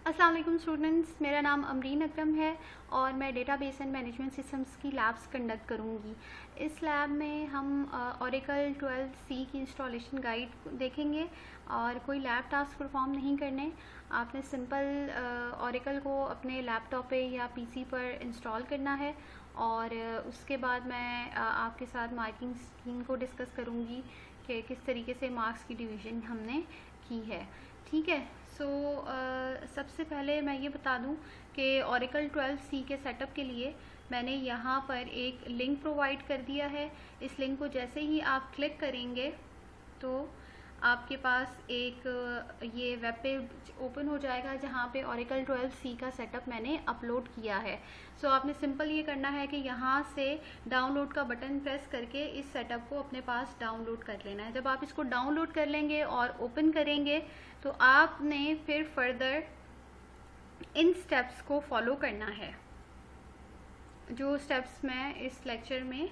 अस्सलाम वालेकुम स्टूडेंट्स, मेरा नाम अमरीन अकरम है और मैं डेटाबेस एंड मैनेजमेंट सिस्टम्स की लैब्स कंडक्ट करूँगी। इस लैब में हम ओरेकल 12c की इंस्टॉलेशन गाइड देखेंगे और कोई लैब टास्क परफॉर्म नहीं करने। आपने सिंपल ओरेकल को अपने लैपटॉप पे या पीसी पर इंस्टॉल करना है और उसके बाद मैं आपके साथ मार्किंग स्कीम को डिस्कस करूँगी कि किस तरीके से मार्क्स की डिवीज़न हमने की है। ठीक है, सो सबसे पहले मैं ये बता दूं कि ओरेकल 12c के सेटअप के लिए मैंने यहाँ पर एक लिंक प्रोवाइड कर दिया है। इस लिंक को जैसे ही आप क्लिक करेंगे तो आपके पास एक ये वेब पेज ओपन हो जाएगा जहाँ पे ओरेकल 12c का सेटअप मैंने अपलोड किया है। सो आपने सिंपल ये करना है कि यहाँ से डाउनलोड का बटन प्रेस करके इस सेटअप को अपने पास डाउनलोड कर लेना है। जब आप इसको डाउनलोड कर लेंगे और ओपन करेंगे तो आपने फिर फर्दर इन स्टेप्स को फॉलो करना है, जो स्टेप्स मैं इस लेक्चर में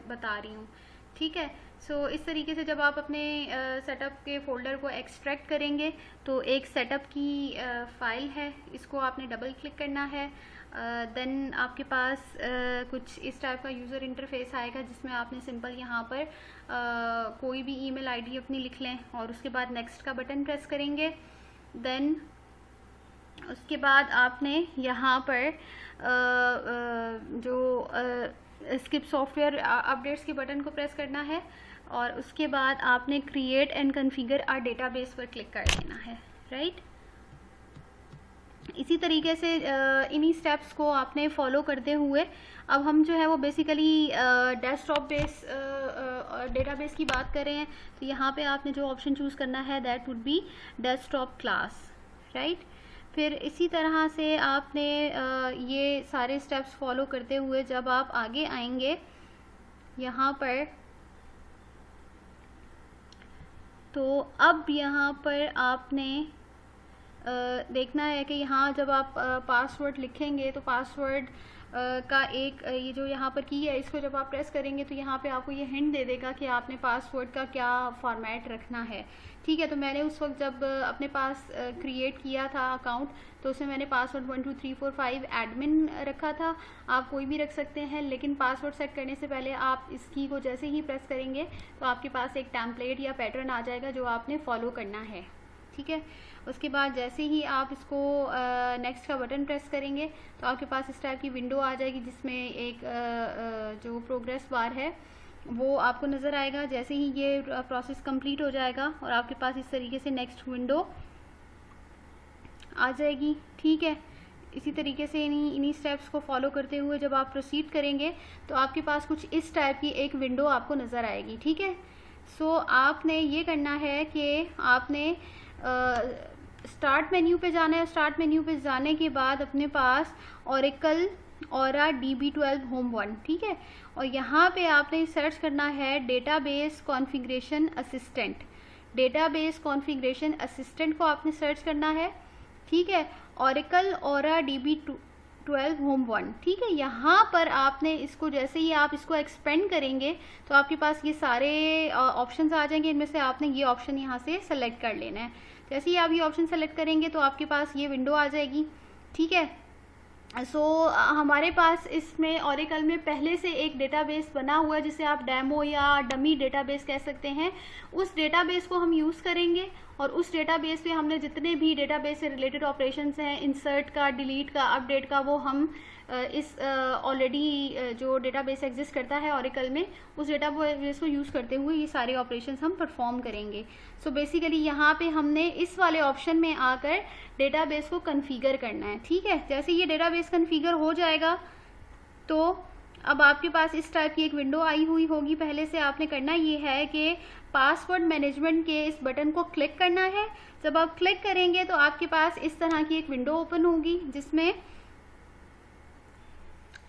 बता रही हूँ। ठीक है, सो इस तरीके से जब आप अपने सेटअप के फोल्डर को एक्सट्रैक्ट करेंगे तो एक सेटअप की फाइल है, इसको आपने डबल क्लिक करना है। देन आपके पास कुछ इस टाइप का यूज़र इंटरफेस आएगा जिसमें आपने सिंपल यहाँ पर कोई भी ईमेल आईडी अपनी लिख लें और उसके बाद नेक्स्ट का बटन प्रेस करेंगे। देन उसके बाद आपने यहाँ पर जो स्किप सॉफ्टवेयर अपडेट्स के बटन को प्रेस करना है और उसके बाद आपने create and configure our database पर क्लिक कर देना है। राइट, इसी तरीके से इन्हीं स्टेप्स को आपने फॉलो करते हुए अब हम जो है वो बेसिकली डेस्कटॉप बेस डेटाबेस की बात कर रहे हैं। तो यहाँ पे आपने जो ऑप्शन चूज़ करना है that would be desktop class. Right, फिर इसी तरह से आपने ये सारे स्टेप्स फॉलो करते हुए जब आप आगे आएंगे यहाँ पर, तो अब यहाँ पर आपने देखना है कि यहाँ जब आप पासवर्ड लिखेंगे तो पासवर्ड का एक ये जो यहाँ पर की है इसको जब आप प्रेस करेंगे तो यहाँ पे आपको ये हिंट दे देगा कि आपने पासवर्ड का क्या फॉर्मेट रखना है। ठीक है, तो मैंने उस वक्त जब अपने पास क्रिएट किया था अकाउंट तो उसमें मैंने पासवर्ड 12345 एडमिन रखा था। आप कोई भी रख सकते हैं, लेकिन पासवर्ड सेट करने से पहले आप इस की को जैसे ही प्रेस करेंगे तो आपके पास एक टेम्पलेट या पैटर्न आ जाएगा जो आपने फॉलो करना है। ठीक है, उसके बाद जैसे ही आप इसको नेक्स्ट का बटन प्रेस करेंगे तो आपके पास इस टाइप की विंडो आ जाएगी जिसमें एक जो प्रोग्रेस बार है वो आपको नज़र आएगा। जैसे ही ये प्रोसेस कंप्लीट हो जाएगा और आपके पास इस तरीके से नेक्स्ट विंडो आ जाएगी। ठीक है, इसी तरीके से इन्हीं स्टेप्स को फॉलो करते हुए जब आप प्रोसीड करेंगे तो आपके पास कुछ इस टाइप की एक विंडो आपको नज़र आएगी। ठीक है, सो आपने ये करना है कि आपने स्टार्ट मेन्यू पे जाना है। स्टार्ट मेन्यू पे जाने के बाद अपने पास ओरेकल ओरा DB12 होम 1। ठीक है, और यहाँ पे आपने सर्च करना है database configuration assistant. Database configuration assistant को आपने सर्च करना है। ठीक है, ओरेकल ओरा DB12 होम 1। ठीक है, यहाँ पर आपने इसको जैसे ही आप इसको एक्सपेंड करेंगे तो आपके पास ये सारे ऑप्शंस आ जाएंगे। इनमें से आपने ये ऑप्शन यहाँ से सेलेक्ट कर लेना है। जैसे ही आप ये ऑप्शन सेलेक्ट करेंगे तो आपके पास ये विंडो आ जाएगी। ठीक है, सो हमारे पास इसमें ओरेकल में पहले से एक डेटाबेस बना हुआ है जिसे आप डेमो या डमी डेटाबेस कह सकते हैं। उस डेटाबेस को हम यूज़ करेंगे और उस डेटाबेस पे हमने जितने भी डेटाबेस से रिलेटेड ऑपरेशंस हैं, इंसर्ट का, डिलीट का, अपडेट का, वो हम इस ऑलरेडी जो डेटाबेस एग्जिस्ट करता है ओरेकल में उस डेटाबेस को यूज़ करते हुए ये सारे ऑपरेशंस हम परफॉर्म करेंगे। सो बेसिकली यहाँ पे हमने इस वाले ऑप्शन में आकर डेटाबेस को कॉन्फ़िगर करना है। ठीक है, जैसे ये डेटाबेस कॉन्फ़िगर हो जाएगा तो अब आपके पास इस टाइप की एक विंडो आई हुई होगी। पहले से आपने करना ये है कि पासवर्ड मैनेजमेंट के इस बटन को क्लिक करना है। जब आप क्लिक करेंगे तो आपके पास इस तरह की एक विंडो ओपन होगी जिसमें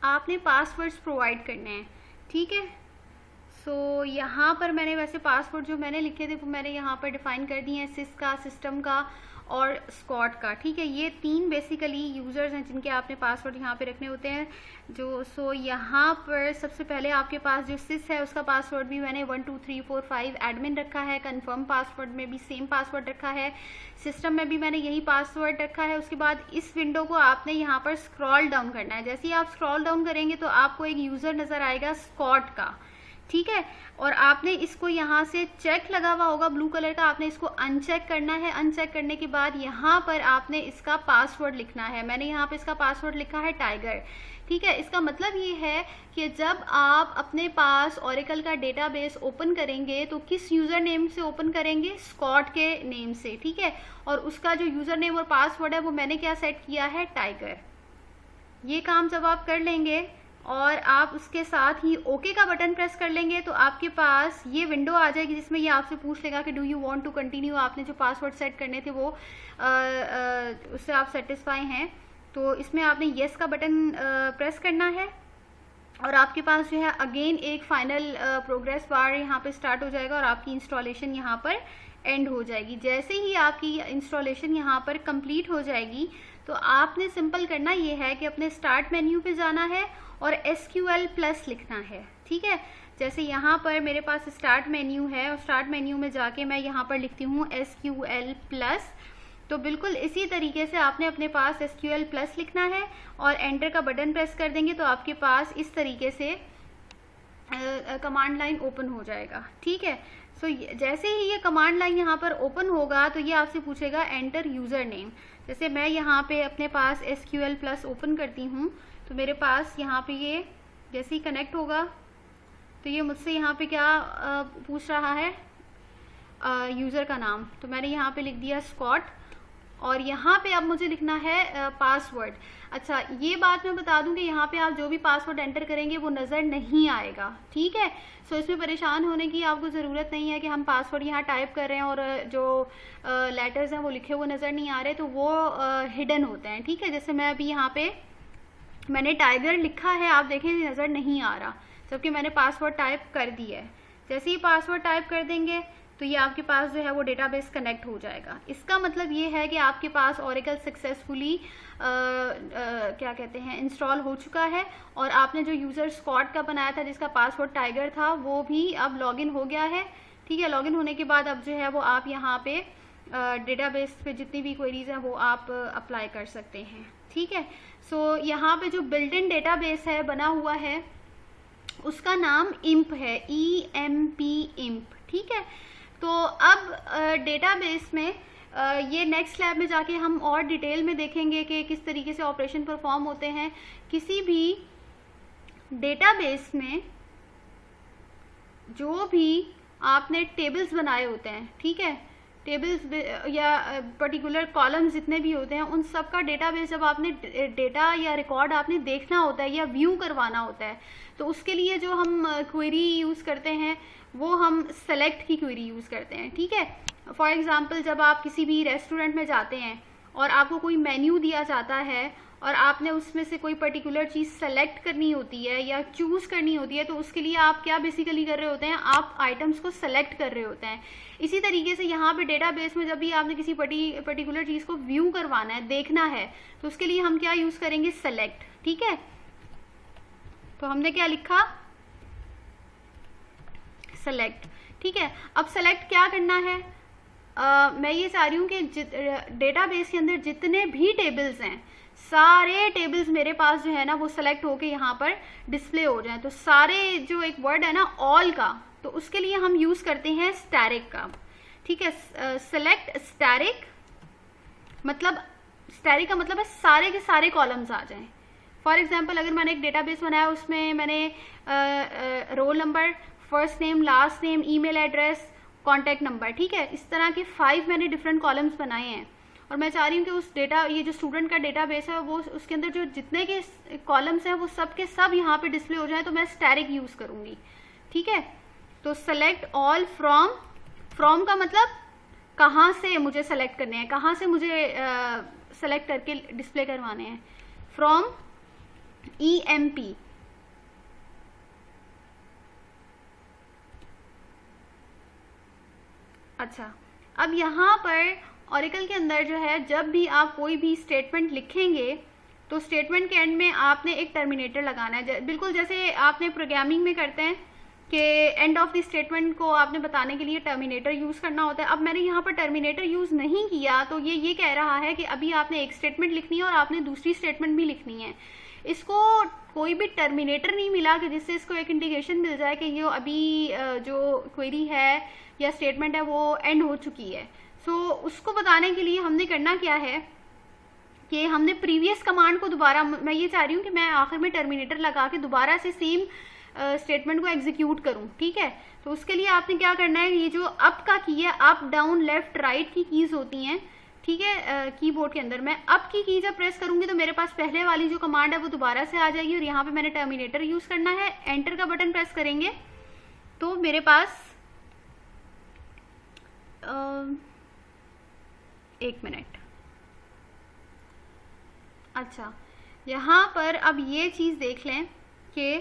आपने पासवर्ड्स प्रोवाइड करने हैं। ठीक है, सो यहाँ पर मैंने वैसे पासवर्ड जो मैंने लिखे थे वो मैंने यहाँ पर डिफाइन कर दिए हैं, सिस का, सिस्टम का और स्कॉट का, ठीक है। ये 3 बेसिकली यूज़र्स हैं जिनके आपने पासवर्ड यहाँ पे रखने होते हैं। सो यहाँ पर सबसे पहले आपके पास जो सिस है उसका पासवर्ड भी मैंने 1 2 3 4 5 एडमिन रखा है। कन्फर्म पासवर्ड में भी सेम पासवर्ड रखा है। सिस्टम में भी मैंने यही पासवर्ड रखा है। उसके बाद इस विंडो को आपने यहाँ पर स्क्रॉल डाउन करना है। जैसे ही आप स्क्रॉल डाउन करेंगे तो आपको एक यूज़र नज़र आएगा स्कॉट का, ठीक है। और आपने इसको यहाँ से चेक लगा हुआ होगा ब्लू कलर का, आपने इसको अनचेक करना है। अनचेक करने के बाद यहाँ पर आपने इसका पासवर्ड लिखना है। मैंने यहाँ पे इसका पासवर्ड लिखा है टाइगर, ठीक है। इसका मतलब ये है कि जब आप अपने पास ओरेकल का डेटाबेस ओपन करेंगे तो किस यूज़र नेम से ओपन करेंगे, स्कॉट के नेम से, ठीक है। और उसका जो यूज़र नेम और पासवर्ड है वो मैंने क्या सेट किया है, टाइगर। ये काम जब आप कर लेंगे और आप उसके साथ ही ओके का बटन प्रेस कर लेंगे तो आपके पास ये विंडो आ जाएगी जिसमें ये आपसे पूछ लेगा कि do you want to continue. आपने जो पासवर्ड सेट करने थे वो उससे आप सेटिस्फाई हैं, तो इसमें आपने येस का बटन प्रेस करना है और आपके पास जो है अगेन एक फाइनल प्रोग्रेस बार यहाँ पे स्टार्ट हो जाएगा और आपकी इंस्टॉलेशन यहाँ पर एंड हो जाएगी। जैसे ही आपकी इंस्टॉलेशन यहाँ पर कंप्लीट हो जाएगी तो आपने सिंपल करना ये है कि अपने स्टार्ट मेन्यू पे जाना है और SQL+ लिखना है, ठीक है। जैसे यहाँ पर मेरे पास स्टार्ट मेन्यू है और स्टार्ट मेन्यू में जाके मैं यहाँ पर लिखती हूँ SQL+। तो बिल्कुल इसी तरीके से आपने अपने पास SQL+ लिखना है और एंटर का बटन प्रेस कर देंगे तो आपके पास इस तरीके से कमांड लाइन ओपन हो जाएगा, ठीक है। सो जैसे ही ये कमांड लाइन यहाँ पर ओपन होगा तो ये आपसे पूछेगा एंटर यूज़र नेम। जैसे मैं यहाँ पे अपने पास SQL+ ओपन करती हूँ तो मेरे पास यहाँ पे ये जैसे ही कनेक्ट होगा तो ये मुझसे यहाँ पे क्या पूछ रहा है, यूज़र का नाम। तो मैंने यहाँ पे लिख दिया स्कॉट और यहाँ पे अब मुझे लिखना है पासवर्ड। अच्छा, ये बात मैं बता दूं कि यहाँ पे आप जो भी पासवर्ड एंटर करेंगे वो नज़र नहीं आएगा, ठीक है। सो इसमें परेशान होने की आपको ज़रूरत नहीं है कि हम पासवर्ड यहाँ टाइप कर रहे हैं और जो लेटर्स हैं वो लिखे हुए नज़र नहीं आ रहे, तो वो हिडन होते हैं, ठीक है। जैसे मैं अभी यहाँ पे मैंने टाइगर लिखा है, आप देखें नज़र नहीं आ रहा जबकि मैंने पासवर्ड टाइप कर दिया है। जैसे ही पासवर्ड टाइप कर देंगे तो ये आपके पास जो है वो डेटाबेस कनेक्ट हो जाएगा। इसका मतलब ये है कि आपके पास ओरेकल सक्सेसफुली क्या कहते हैं इंस्टॉल हो चुका है और आपने जो यूज़र स्कॉट का बनाया था जिसका पासवर्ड टाइगर था वो भी अब लॉगिन हो गया है, ठीक है। लॉगिन होने के बाद अब जो है वो आप यहाँ पे डेटाबेस पे जितनी भी क्वेरीज हैं वो आप अप्लाई कर सकते हैं, ठीक है। सो यहाँ पे जो बिल्ट इन डेटाबेस है बना हुआ है उसका नाम इम्प है, EMP इम्प, ठीक है। तो अब डेटाबेस में ये नेक्स्ट लैब में जाके हम और डिटेल में देखेंगे कि किस तरीके से ऑपरेशन परफॉर्म होते हैं। किसी भी डेटाबेस में जो भी आपने टेबल्स बनाए होते हैं, ठीक है, टेबल्स या पर्टिकुलर कॉलम्स जितने भी होते हैं उन सब का डेटाबेस जब आपने डेटा या रिकॉर्ड आपने देखना होता है या व्यू करवाना होता है तो उसके लिए जो हम क्वेरी यूज़ करते हैं वो हम सेलेक्ट की क्वेरी यूज़ करते हैं, ठीक है। फॉर एग्जांपल जब आप किसी भी रेस्टोरेंट में जाते हैं और आपको कोई मेन्यू दिया जाता है और आपने उसमें से कोई पर्टिकुलर चीज़ सेलेक्ट करनी होती है या चूज़ करनी होती है तो उसके लिए आप क्या बेसिकली कर रहे होते हैं, आप आइटम्स को सेलेक्ट कर रहे होते हैं। इसी तरीके से यहाँ पे डेटाबेस में जब भी आपने किसी पर्टिकुलर चीज़ को व्यू करवाना है, देखना है, तो उसके लिए हम क्या यूज़ करेंगे, सेलेक्ट, ठीक है। तो हमने क्या लिखा, सेलेक्ट, ठीक है। अब सेलेक्ट क्या करना है, मैं ये चाह रही हूँ कि डेटाबेस के अंदर जितने भी टेबल्स हैं सारे टेबल्स मेरे पास जो है ना वो सेलेक्ट होके यहाँ पर डिस्प्ले हो जाए। तो सारे जो एक वर्ड है ना ऑल का, तो उसके लिए हम यूज़ करते हैं स्टैरिक का, ठीक है। सेलेक्ट स्टैरिक मतलब, स्टैरिक का मतलब है सारे के सारे कॉलम्स आ जाएं। फॉर एग्जांपल अगर मैंने एक डेटाबेस बनाया उसमें मैंने roll number, first name, last name, email address, contact number, ठीक है, इस तरह के 5 मैंने डिफरेंट कॉलम्स बनाए हैं और मैं चाह रही हूँ कि उस ये जो स्टूडेंट का डेटाबेस है वो उसके अंदर जो जितने के कॉलम्स हैं वो सब के सब यहाँ पे डिस्प्ले हो जाए, तो मैं स्टैरिक यूज़ करूँगी, ठीक है। तो सेलेक्ट ऑल फ्रॉम का मतलब कहाँ से मुझे सेलेक्ट करने हैं, कहाँ से मुझे सेलेक्ट करके डिस्प्ले करवाने हैं, फ्रॉम EMP। अच्छा, अब यहाँ पर ऑरेकल के अंदर जो है जब भी आप कोई भी स्टेटमेंट लिखेंगे तो स्टेटमेंट के एंड में आपने एक टर्मिनेटर लगाना है, बिल्कुल जैसे आपने प्रोग्रामिंग में करते हैं कि एंड ऑफ द स्टेटमेंट को आपने बताने के लिए टर्मिनेटर यूज़ करना होता है। अब मैंने यहाँ पर टर्मिनेटर यूज़ नहीं किया तो ये कह रहा है कि अभी आपने एक स्टेटमेंट लिखनी है और आपने दूसरी स्टेटमेंट भी लिखनी है। इसको कोई भी टर्मिनेटर नहीं मिला कि जिससे इसको एक इंडिकेशन मिल जाए कि ये अभी जो क्वेरी है या स्टेटमेंट है वो एंड हो चुकी है। सो उसको बताने के लिए हमने करना क्या है कि हमने प्रीवियस कमांड को दोबारा, मैं ये चाह रही हूँ कि मैं आखिर में टर्मिनेटर लगा के दोबारा से सेम स्टेटमेंट को एग्जीक्यूट करूं, ठीक है। तो उसके लिए आपने क्या करना है, ये जो अप का की है, अप डाउन लेफ्ट राइट की कीज होती हैं, ठीक है, कीबोर्ड के अंदर मैं अप की जब प्रेस करूंगी तो मेरे पास पहले वाली जो कमांड है वो दोबारा से आ जाएगी और यहाँ पे मैंने टर्मिनेटर यूज करना है। एंटर का बटन प्रेस करेंगे तो मेरे पास एक मिनट, अच्छा यहाँ पर अब ये चीज़ देख लें कि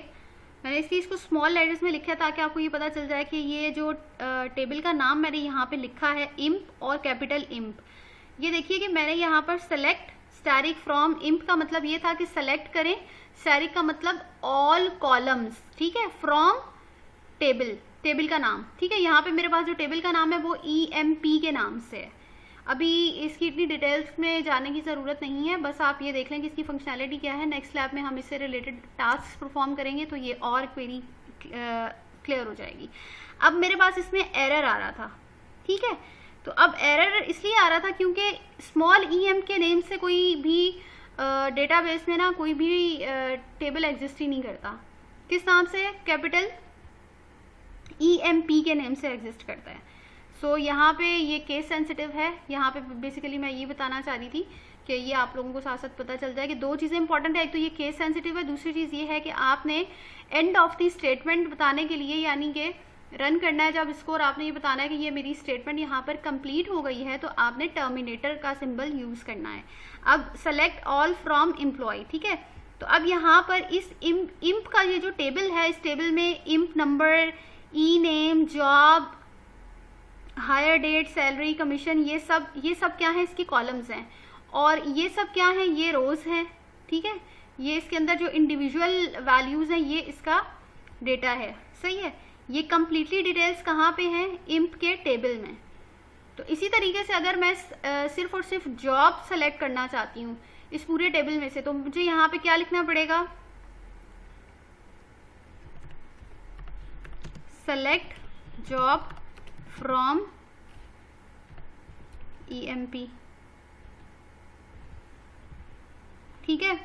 मैंने इस चीज़ को स्मॉल लेटर्स में लिखा है ताकि आपको ये पता चल जाए कि ये जो टेबल का नाम मैंने यहाँ पे लिखा है इम्प और कैपिटल इम्प। ये देखिए कि मैंने यहाँ पर सेलेक्ट स्टैटिक फ्रॉम इम्प का मतलब ये था कि सेलेक्ट करें, स्टैटिक का मतलब ऑल कॉलम्स, ठीक है, फ्रॉम टेबल का नाम, ठीक है। यहाँ पे मेरे पास जो टेबल का नाम है वो EMP के नाम से है। अभी इसकी इतनी डिटेल्स में जाने की ज़रूरत नहीं है, बस आप ये देख लें कि इसकी फंक्शनैलिटी क्या है। नेक्स्ट लैब में हम इससे रिलेटेड टास्क परफॉर्म करेंगे तो ये और क्वेरी क्लियर हो जाएगी। अब मेरे पास इसमें एरर आ रहा था, ठीक है। तो अब एरर इसलिए आ रहा था क्योंकि स्मॉल EM के नेम से कोई भी डेटाबेस में ना कोई भी टेबल एग्जिस्ट ही नहीं करता। किस नाम से? कैपिटल EMP के नेम से एग्जिस्ट करता है। सो यहाँ पे ये केस सेंसिटिव है। यहाँ पे बेसिकली मैं ये बताना चाह रही थी कि ये आप लोगों को साथ साथ पता चल जाए कि दो चीज़ें इंपॉर्टेंट है, एक तो ये केस सेंसिटिव है, दूसरी चीज़ ये है कि आपने एंड ऑफ द स्टेटमेंट बताने के लिए यानी कि रन करना है जब इसको और आपने ये बताना है कि ये मेरी स्टेटमेंट यहाँ पर कंप्लीट हो गई है तो आपने टर्मिनेटर का सिंबल यूज़ करना है। अब सेलेक्ट ऑल फ्रॉम एम्प्लॉय, ठीक है। तो अब यहाँ पर इस इम्प का ये जो टेबल है, इस टेबल में emp number, e name, job, hire date, salary, commission, ये सब क्या है, इसकी कॉलम्स हैं। और ये सब क्या है, ये रोज हैं, ठीक है। ये इसके अंदर जो इंडिविजुअल वैल्यूज हैं ये इसका डेटा है, सही है। ये कंप्लीटली डिटेल्स कहाँ पे हैं? इम्प के टेबल में। तो इसी तरीके से अगर मैं सिर्फ और सिर्फ जॉब सेलेक्ट करना चाहती हूँ इस पूरे टेबल में से तो मुझे यहाँ पे क्या लिखना पड़ेगा? सेलेक्ट जॉब फ्रॉम EMP, ठीक है।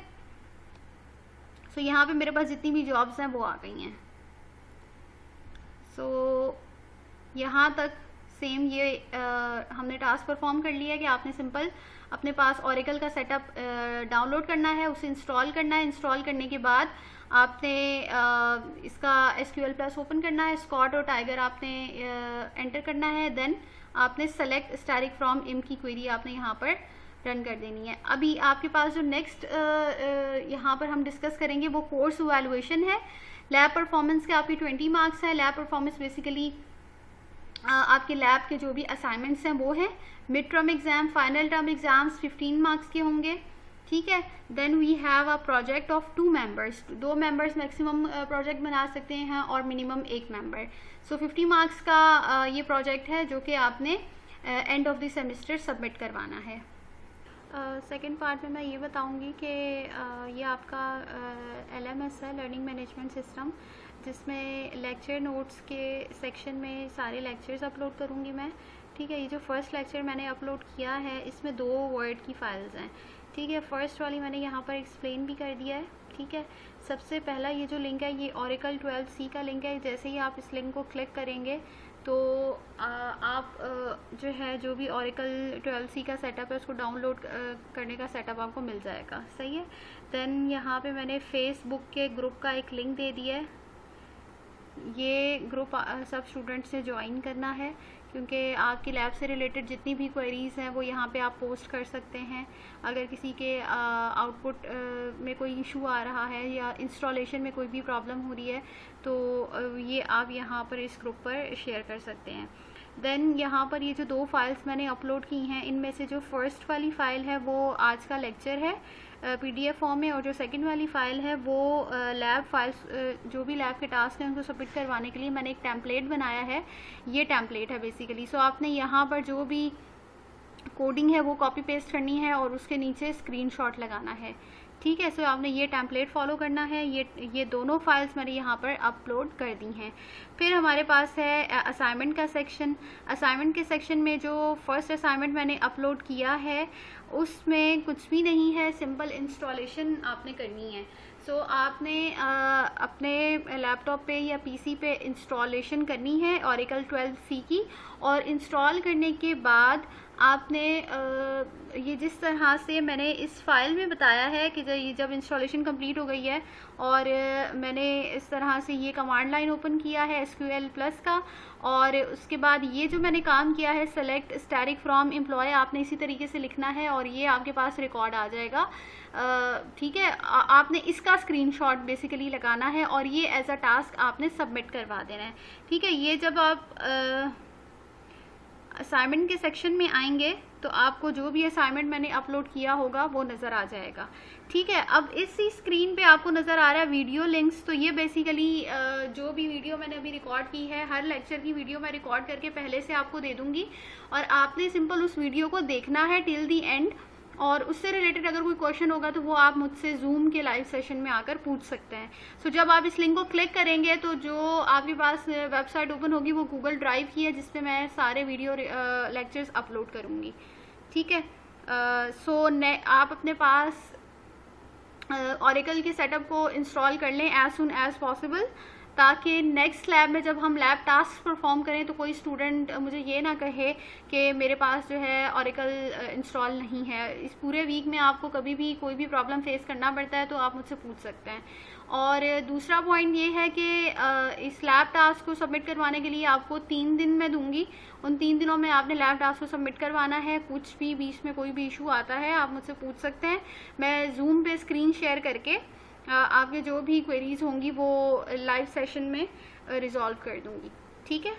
सो यहाँ पे मेरे पास जितनी भी जॉब्स हैं वो आ गई हैं। सो यहाँ तक सेम ये हमने टास्क परफॉर्म कर लिया है कि आपने सिंपल अपने पास ओरेकल का सेटअप डाउनलोड करना है, उसे इंस्टॉल करना है। इंस्टॉल करने के बाद आपने इसका SQL+ ओपन करना है, स्कॉट और टाइगर आपने एंटर करना है, देन आपने सेलेक्ट स्टैटिक फ्रॉम इम्प की क्वेरी आपने यहाँ पर रन कर देनी है। अभी आपके पास जो नेक्स्ट यहाँ पर हम डिस्कस करेंगे वो कोर्स इवैल्यूएशन है। लैब परफॉर्मेंस के आपके 20 मार्क्स हैं। लैब परफॉर्मेंस बेसिकली आपके लैब के जो भी असाइनमेंट्स हैं वो हैं। Mid term exam, final term exams 15 marks के होंगे, ठीक है। Then we have a project of 2 members, 2 members maximum project बना सकते हैं और मिनिमम 1 मेंबर। सो 50 मार्क्स का ये प्रोजेक्ट है जो कि आपने end of the semester submit करवाना है। सेकेंड पार्ट में मैं ये बताऊंगी कि ये आपका LMS है, लर्निंग मैनेजमेंट सिस्टम, जिसमें लेक्चर नोट्स के सेक्शन में सारे लेक्चर्स अपलोड करूँगी मैं, ठीक है। ये जो फर्स्ट लेक्चर मैंने अपलोड किया है इसमें 2 वर्ड की फाइल्स हैं, ठीक है। फर्स्ट वाली मैंने यहाँ पर एक्सप्लेन भी कर दिया है, ठीक है। सबसे पहला ये जो लिंक है ये ओरेकल 12C का लिंक है। जैसे ही आप इस लिंक को क्लिक करेंगे तो आप जो है जो भी ओरेकल 12C का सेटअप है उसको डाउनलोड करने का सेटअप आपको मिल जाएगा, सही है। देन यहाँ पे मैंने फेसबुक के ग्रुप का एक लिंक दे दिया है। ये ग्रुप सब स्टूडेंट्स से ज्वाइन करना है क्योंकि आपकी लैब से रिलेटेड जितनी भी क्वेरीज़ हैं वो यहाँ पे आप पोस्ट कर सकते हैं। अगर किसी के आउटपुट में कोई इशू आ रहा है या इंस्टॉलेशन में कोई भी प्रॉब्लम हो रही है तो ये आप यहाँ पर इस ग्रुप पर शेयर कर सकते हैं। देन यहाँ पर ये जो 2 फाइल्स मैंने अपलोड की हैं, इनमें से जो फर्स्ट वाली फ़ाइल है वो आज का लेक्चर है PDF फॉर्म में, और जो सेकंड वाली फ़ाइल है वो लैब फाइल्स, जो भी लैब के टास्क हैं उनको सबमिट करवाने के लिए मैंने एक टेम्पलेट बनाया है। ये टेम्पलेट है बेसिकली। सो आपने यहाँ पर जो भी कोडिंग है वो कॉपी पेस्ट करनी है और उसके नीचे स्क्रीनशॉट लगाना है। ठीक है, सो आपने ये टेम्पलेट फॉलो करना है। ये दोनों फाइल्स मैंने यहाँ पर अपलोड कर दी हैं। फिर हमारे पास है असाइनमेंट का सेक्शन। असाइनमेंट के सेक्शन में जो फर्स्ट असाइनमेंट मैंने अपलोड किया है उसमें कुछ भी नहीं है, सिंपल इंस्टॉलेशन आपने करनी है। सो आपने अपने लैपटॉप पे या PC पे इंस्टॉलेशन करनी है Oracle 12c की, और इंस्टॉल करने के बाद आपने ये जिस तरह से मैंने इस फाइल में बताया है कि जब इंस्टॉलेशन कंप्लीट हो गई है और मैंने इस तरह से ये कमांड लाइन ओपन किया है SQL प्लस का, और उसके बाद ये जो मैंने काम किया है सेलेक्ट स्टैटिक फ्रॉम एम्प्लॉय, आपने इसी तरीके से लिखना है और ये आपके पास रिकॉर्ड आ जाएगा। ठीक है, आपने इसका स्क्रीनशॉट बेसिकली लगाना है और ये एज अ टास्क आपने सबमिट करवा देना है। ठीक है, ये जब आप असाइनमेंट के सेक्शन में आएंगे तो आपको जो भी असाइनमेंट मैंने अपलोड किया होगा वो नज़र आ जाएगा। ठीक है, अब इसी स्क्रीन पे आपको नज़र आ रहा है वीडियो लिंक्स। तो ये बेसिकली जो भी वीडियो मैंने अभी रिकॉर्ड की है, हर लेक्चर की वीडियो मैं रिकॉर्ड करके पहले से आपको दे दूँगी और आपने सिंपल उस वीडियो को देखना है टिल दी एंड, और उससे रिलेटेड अगर कोई क्वेश्चन होगा तो वो आप मुझसे जूम के लाइव सेशन में आकर पूछ सकते हैं। सो जब आप इस लिंक को क्लिक करेंगे तो जो आपके पास वेबसाइट ओपन होगी वो गूगल ड्राइव की है, जिसपे मैं सारे वीडियो लेक्चर्स अपलोड करूँगी। ठीक है, आप अपने पास Oracle के सेटअप को इंस्टॉल कर लें एज सुन एज पॉसिबल, ताकि नेक्स्ट लैब में जब हम लैब टास्क परफॉर्म करें तो कोई स्टूडेंट मुझे ये ना कहे कि मेरे पास जो है Oracle इंस्टॉल नहीं है। इस पूरे वीक में आपको कभी भी कोई भी प्रॉब्लम फेस करना पड़ता है तो आप मुझसे पूछ सकते हैं। और दूसरा पॉइंट ये है कि इस लैब टास्क को सबमिट करवाने के लिए आपको 3 दिन मैं दूंगी। उन 3 दिनों में आपने लैब टास्क को सबमिट करवाना है। कुछ भी बीच में कोई भी इशू आता है आप मुझसे पूछ सकते हैं, मैं जूम पे स्क्रीन शेयर करके आपके जो भी क्वेरीज होंगी वो लाइव सेशन में रिजॉल्व कर दूंगी। ठीक है।